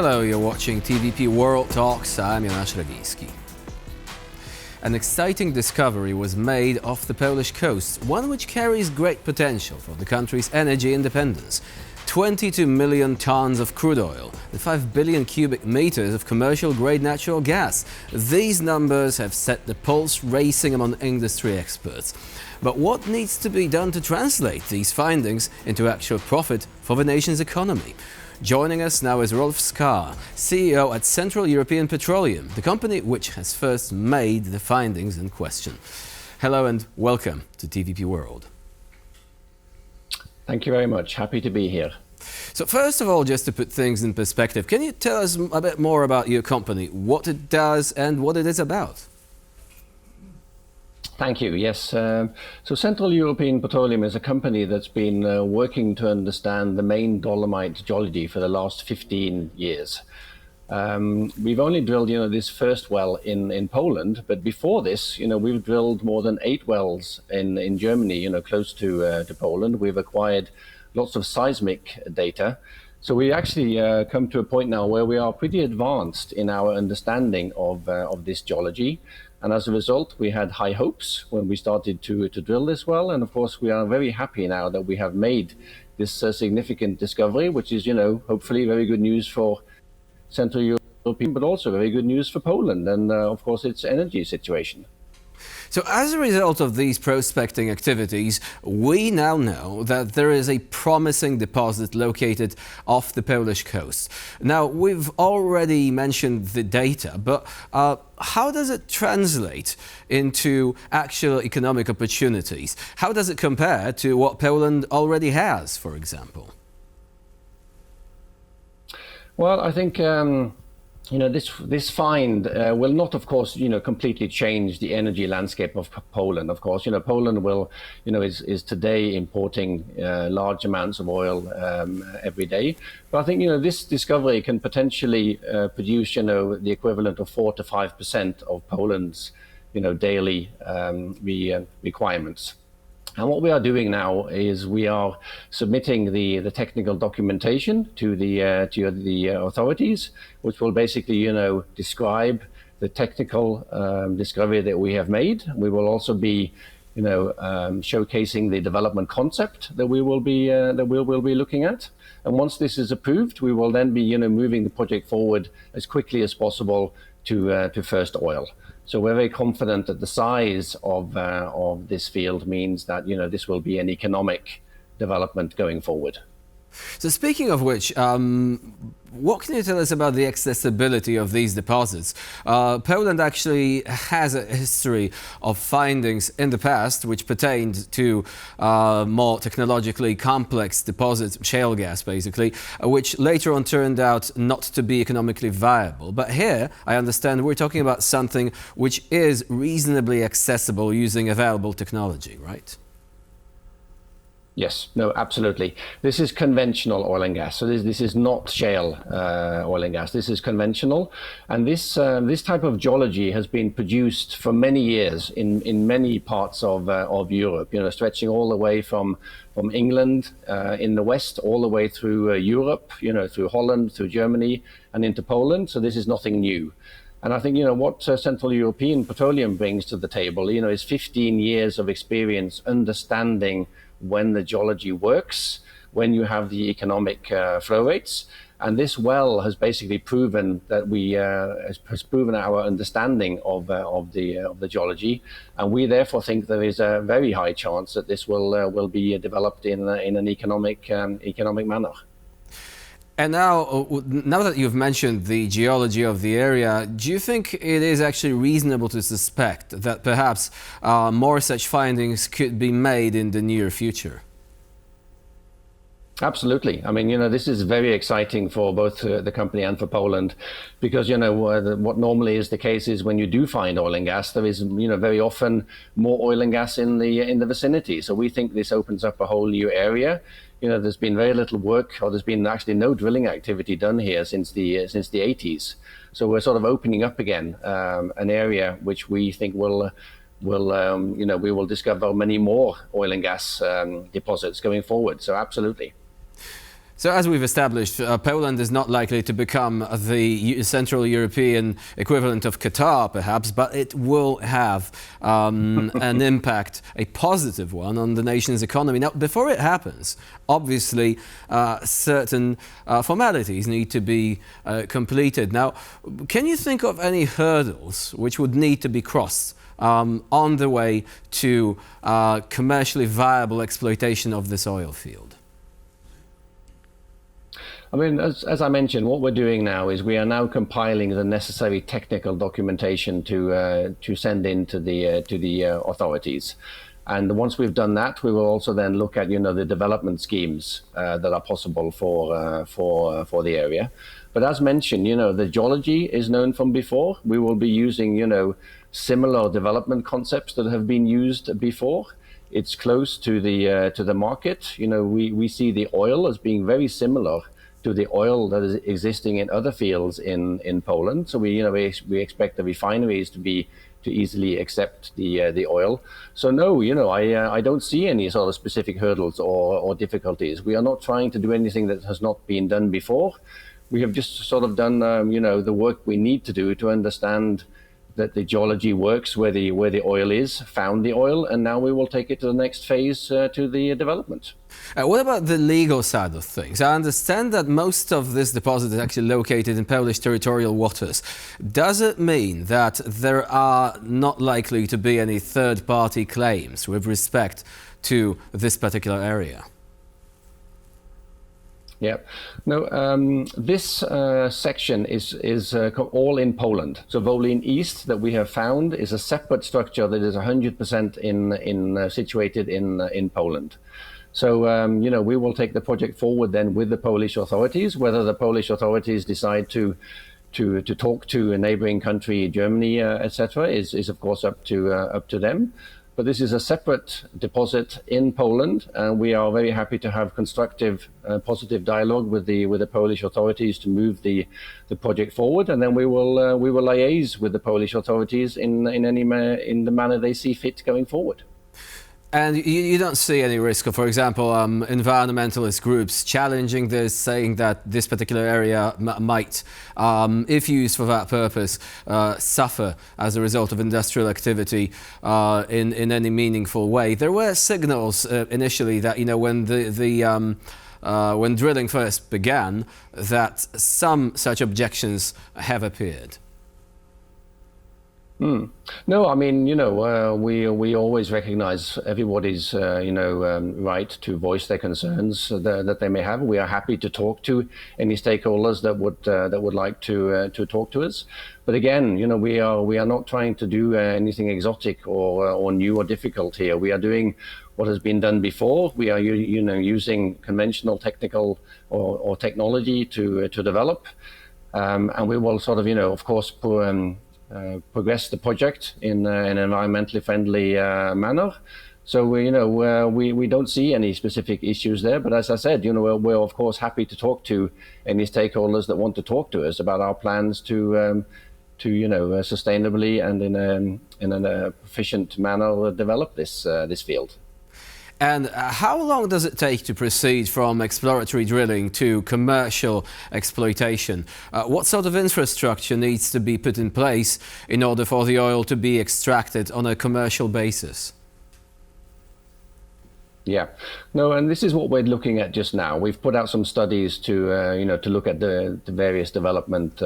Hello, you're watching TVP World Talks. I'm Jonasz Rawiński. An exciting discovery was made off the Polish coast, one which carries great potential for the country's energy independence. 22 million tons of crude oil, and 5 billion cubic meters of commercial-grade natural gas. These numbers have set the pulse racing among industry experts. But what needs to be done to translate these findings into actual profit for the nation's economy? Joining us now is Rolf Skaar, CEO at Central European Petroleum, the company which has first made the findings in question. Hello and welcome to TVP World. Thank you very much. Happy to be here. So first of all, just to put things in perspective, can you tell us a bit more about your company, what it does and what it is about? Thank you. Yes. So Central European Petroleum is a company that's been working to understand the main dolomite geology for the last 15 years. We've only drilled, this first well in Poland, but before this, we've drilled more than 8 wells in Germany, close to Poland. We've acquired lots of seismic data. So we actually come to a point now where we are pretty advanced in our understanding of this geology. And as a result, we had high hopes when we started to drill this well. And of course, we are very happy now that we have made this significant discovery, which is, hopefully very good news for Central European, but also very good news for Poland and, of course, its energy situation. So as a result of these prospecting activities, we now know that there is a promising deposit located off the Polish coast. Now, we've already mentioned the data, but how does it translate into actual economic opportunities? How does it compare to what Poland already has, for example? Well, I think this find will not, of course, completely change the energy landscape of Poland. Of course, Poland will, is today importing large amounts of oil every day. But I think, this discovery can potentially produce, the equivalent of 4 to 5% of Poland's, daily requirements. And what we are doing now is we are submitting the technical documentation to the authorities, which will basically, describe the technical discovery that we have made. We will also be, showcasing the development concept that we will be looking at. And once this is approved, we will then be, moving the project forward as quickly as possible to first oil. So we're very confident that the size of this field means that this will be an economic development going forward. So speaking of which, what can you tell us about the accessibility of these deposits? Poland actually has a history of findings in the past which pertained to more technologically complex deposits, shale gas basically, which later on turned out not to be economically viable. But here, I understand we're talking about something which is reasonably accessible using available technology, right? Yes, no, absolutely. This is conventional oil and gas. So this is not shale oil and gas. This is conventional. And this type of geology has been produced for many years in many parts of Europe, stretching all the way from England in the west, all the way through Europe, through Holland, through Germany and into Poland. So this is nothing new. And I think, what Central European Petroleum brings to the table, is 15 years of experience understanding when the geology works, when you have the economic flow rates. And this well has basically proven that has proven our understanding of the geology. And we therefore think there is a very high chance that this will be developed in an economic manner. And now that you've mentioned the geology of the area, do you think it is actually reasonable to suspect that perhaps more such findings could be made in the near future? Absolutely. I mean, this is very exciting for both the company and for Poland, because, what normally is the case is when you do find oil and gas, there is, very often more oil and gas in the vicinity. So we think this opens up a whole new area. There's been very little work, or there's been actually no drilling activity done here since the 80s. So we're sort of opening up again an area which we think we will discover many more oil and gas deposits going forward. So absolutely. So as we've established, Poland is not likely to become the Central European equivalent of Qatar, perhaps, but it will have an impact, a positive one, on the nation's economy. Now, before it happens, obviously, certain formalities need to be completed. Now, can you think of any hurdles which would need to be crossed on the way to commercially viable exploitation of this oil field? I mean, as I mentioned, what we're doing now is we are now compiling the necessary technical documentation to send in to the authorities. And once we've done that, we will also then look at the development schemes that are possible for the area. But as mentioned, the geology is known from before. We will be using similar development concepts that have been used before. It's close to the market. We see the oil as being very similar to the oil that is existing in other fields in Poland. So we expect the refineries to easily accept the oil. So no, I don't see any sort of specific hurdles or difficulties. We are not trying to do anything that has not been done before. We have just sort of done the work we need to do to understand that the geology works where the oil is, found the oil, and now we will take it to the next phase to the development. What about the legal side of things? I understand that most of this deposit is actually located in Polish territorial waters. Does it mean that there are not likely to be any third-party claims with respect to this particular area? Yeah, no, this section is all in Poland. So Wolin East that we have found is a separate structure that is 100% situated in Poland. So, we will take the project forward then with the Polish authorities. Whether the Polish authorities decide to talk to a neighboring country, Germany, etc., is of course up to them. But this is a separate deposit in Poland, and we are very happy to have constructive, positive dialogue with the Polish authorities to move the project forward, and then we will liaise with the Polish authorities in the manner they see fit going forward. And you don't see any risk of, for example, environmentalist groups challenging this, saying that this particular area might, if used for that purpose, suffer as a result of industrial activity in any meaningful way. There were signals initially that, when drilling first began, that some such objections have appeared. No, I mean, we always recognize everybody's, right to voice their concerns that they may have. We are happy to talk to any stakeholders that would like to talk to us. But again, we are not trying to do anything exotic or new or difficult here. We are doing what has been done before. We are, using conventional technical or technology to develop, and we will sort of, of course, progress the project in an environmentally friendly manner. So we don't see any specific issues there. But as I said, we're of course happy to talk to any stakeholders that want to talk to us about our plans to sustainably and in an efficient manner develop this field. And how long does it take to proceed from exploratory drilling to commercial exploitation? What sort of infrastructure needs to be put in place in order for the oil to be extracted on a commercial basis? Yeah, no, and this is what we're looking at just now. We've put out some studies to look at the various development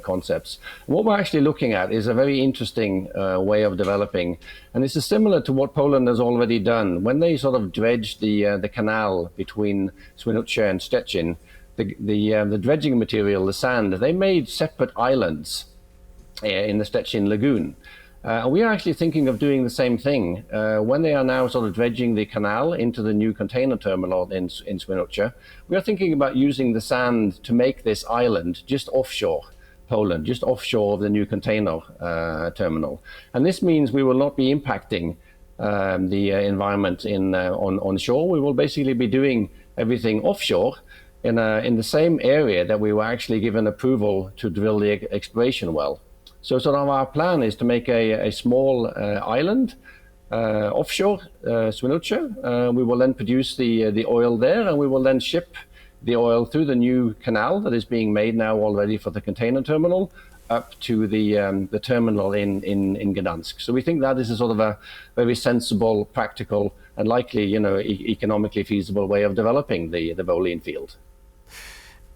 concepts. What we're actually looking at is a very interesting way of developing, and this is similar to what Poland has already done. When they sort of dredged the canal between Swinoujście and Szczecin, the dredging material, the sand, they made separate islands in the Szczecin lagoon. We are actually thinking of doing the same thing. When they are now sort of dredging the canal into the new container terminal in Swinoujście, we are thinking about using the sand to make this island just offshore Poland, just offshore of the new container terminal. And this means we will not be impacting the environment on shore. We will basically be doing everything offshore in the same area that we were actually given approval to drill the exploration well. So sort of our plan is to make a small island offshore Swinoujście. We will then produce the oil there, and we will then ship the oil through the new canal that is being made now already for the container terminal up to the terminal in Gdansk. So we think that is a sort of a very sensible, practical, and likely, economically feasible way of developing the Volene field.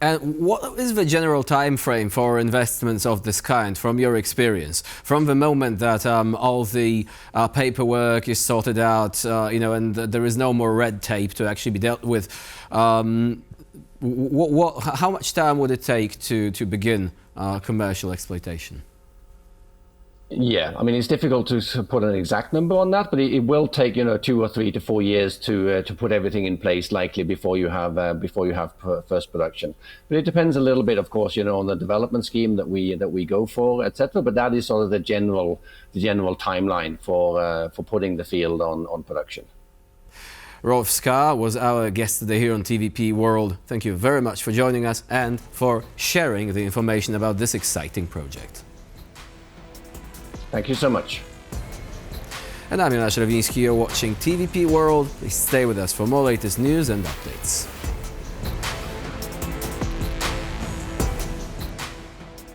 And what is the general time frame for investments of this kind, from your experience, from the moment that all the paperwork is sorted out, and there is no more red tape to actually be dealt with? How much time would it take to begin commercial exploitation? Yeah, I mean, it's difficult to put an exact number on that, but it will take 2 or 3 to 4 years to put everything in place, likely before you have first production. But it depends a little bit, of course, on the development scheme that we go for, etc. But that is sort of the general timeline for putting the field on production. Rolf Skaar was our guest today here on TVP World. Thank you very much for joining us and for sharing the information about this exciting project. Thank you so much. And I'm Jonasz Lewiński. You're watching TVP World. Please stay with us for more latest news and updates.